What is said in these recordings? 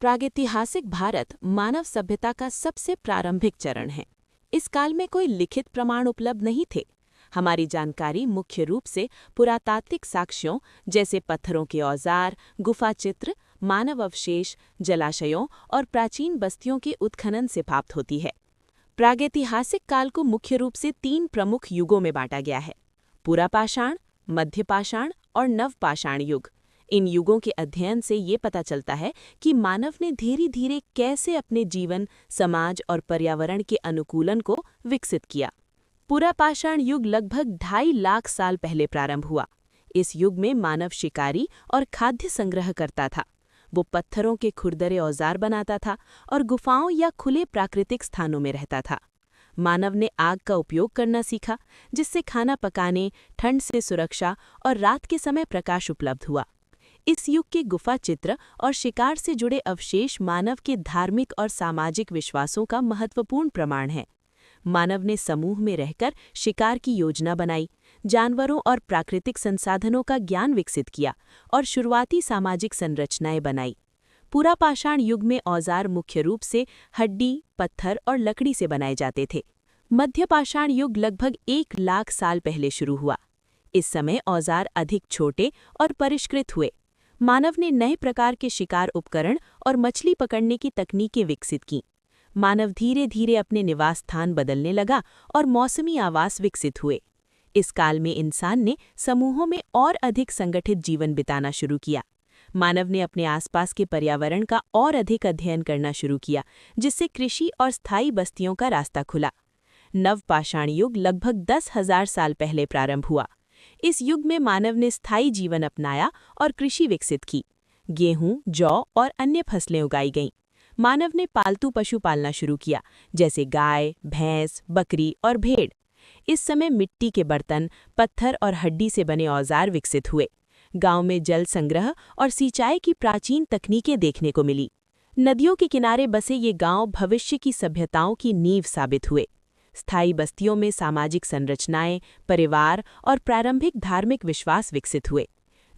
प्रागैतिहासिक भारत मानव सभ्यता का सबसे प्रारंभिक चरण है। इस काल में कोई लिखित प्रमाण उपलब्ध नहीं थे। हमारी जानकारी मुख्य रूप से पुरातात्विक साक्ष्यों जैसे पत्थरों के औजार, गुफा चित्र, मानव अवशेष, जलाशयों और प्राचीन बस्तियों के उत्खनन से प्राप्त होती है। प्रागैतिहासिक काल को मुख्य रूप से 3 प्रमुख युगों में बांटा गया है: पुरापाषाण, मध्यपाषाण और नवपाषाण युग। इन युगों के अध्ययन से ये पता चलता है कि मानव ने धीरे धीरे कैसे अपने जीवन, समाज और पर्यावरण के अनुकूलन को विकसित किया। पुरापाषाण युग लगभग 2.5 लाख साल पहले प्रारंभ हुआ। इस युग में मानव शिकारी और खाद्य संग्रह करता था। वो पत्थरों के खुरदरे औजार बनाता था और गुफाओं या खुले प्राकृतिक स्थानों में रहता था। मानव ने आग का उपयोग करना सीखा, जिससे खाना पकाने, ठंड से सुरक्षा और रात के समय प्रकाश उपलब्ध हुआ। इस युग के गुफा चित्र और शिकार से जुड़े अवशेष मानव के धार्मिक और सामाजिक विश्वासों का महत्वपूर्ण प्रमाण है। मानव ने समूह में रहकर शिकार की योजना बनाई, जानवरों और प्राकृतिक संसाधनों का ज्ञान विकसित किया और शुरुआती सामाजिक संरचनाएं बनाई। पुरापाषाण युग में औजार मुख्य रूप से हड्डी, पत्थर और लकड़ी से बनाए जाते थे। मध्यपाषाण युग लगभग 1 लाख साल पहले शुरू हुआ। इस समय औजार अधिक छोटे और परिष्कृत हुए। मानव ने नए प्रकार के शिकार उपकरण और मछली पकड़ने की तकनीकें विकसित की। मानव धीरे धीरे अपने निवास स्थान बदलने लगा और मौसमी आवास विकसित हुए। इस काल में इंसान ने समूहों में और अधिक संगठित जीवन बिताना शुरू किया। मानव ने अपने आसपास के पर्यावरण का और अधिक अध्ययन करना शुरू किया, जिससे कृषि और स्थायी बस्तियों का रास्ता खुला। नवपाषाण युग लगभग 10,000 साल पहले प्रारंभ हुआ। इस युग में मानव ने स्थायी जीवन अपनाया और कृषि विकसित की। गेहूं, जौ और अन्य फसलें उगाई गईं। मानव ने पालतू पशु पालना शुरू किया, जैसे गाय, भैंस, बकरी और भेड़। इस समय मिट्टी के बर्तन, पत्थर और हड्डी से बने औजार विकसित हुए। गांव में जल संग्रह और सिंचाई की प्राचीन तकनीकें देखने को मिली। नदियों के किनारे बसे ये गांव भविष्य की सभ्यताओं की नींव साबित हुए। स्थायी बस्तियों में सामाजिक संरचनाएं, परिवार और प्रारंभिक धार्मिक विश्वास विकसित हुए।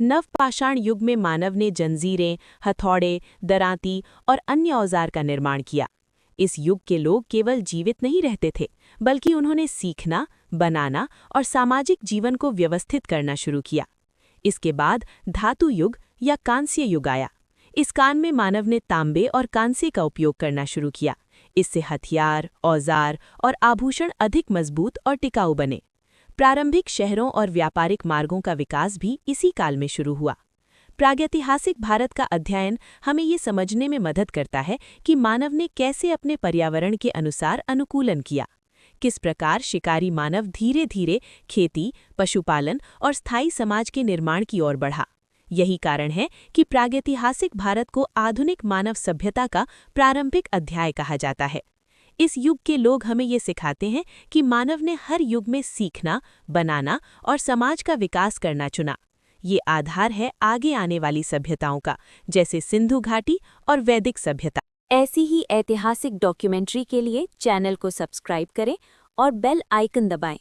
नवपाषाण युग में मानव ने जंजीरें, हथौड़े, दरांती और अन्य औजार का निर्माण किया। इस युग के लोग केवल जीवित नहीं रहते थे, बल्कि उन्होंने सीखना, बनाना और सामाजिक जीवन को व्यवस्थित करना शुरू किया। इसके बाद धातु युग या कांस्य युग आया। इस काल में मानव ने तांबे और कांसे का उपयोग करना शुरू किया। इससे हथियार, औजार और आभूषण अधिक मजबूत और टिकाऊ बने। प्रारंभिक शहरों और व्यापारिक मार्गों का विकास भी इसी काल में शुरू हुआ। प्रागैतिहासिक भारत का अध्ययन हमें ये समझने में मदद करता है कि मानव ने कैसे अपने पर्यावरण के अनुसार अनुकूलन किया। किस प्रकार शिकारी मानव धीरे धीरे खेती, पशुपालन और स्थायी समाज के निर्माण की ओर बढ़ा। यही कारण है कि प्रागैतिहासिक भारत को आधुनिक मानव सभ्यता का प्रारंभिक अध्याय कहा जाता है। इस युग के लोग हमें ये सिखाते हैं कि मानव ने हर युग में सीखना, बनाना और समाज का विकास करना चुना। ये आधार है आगे आने वाली सभ्यताओं का, जैसे सिंधु घाटी और वैदिक सभ्यता। ऐसी ही ऐतिहासिक डॉक्यूमेंट्री के लिए चैनल को सब्सक्राइब करें और बेल आइकन दबाएं।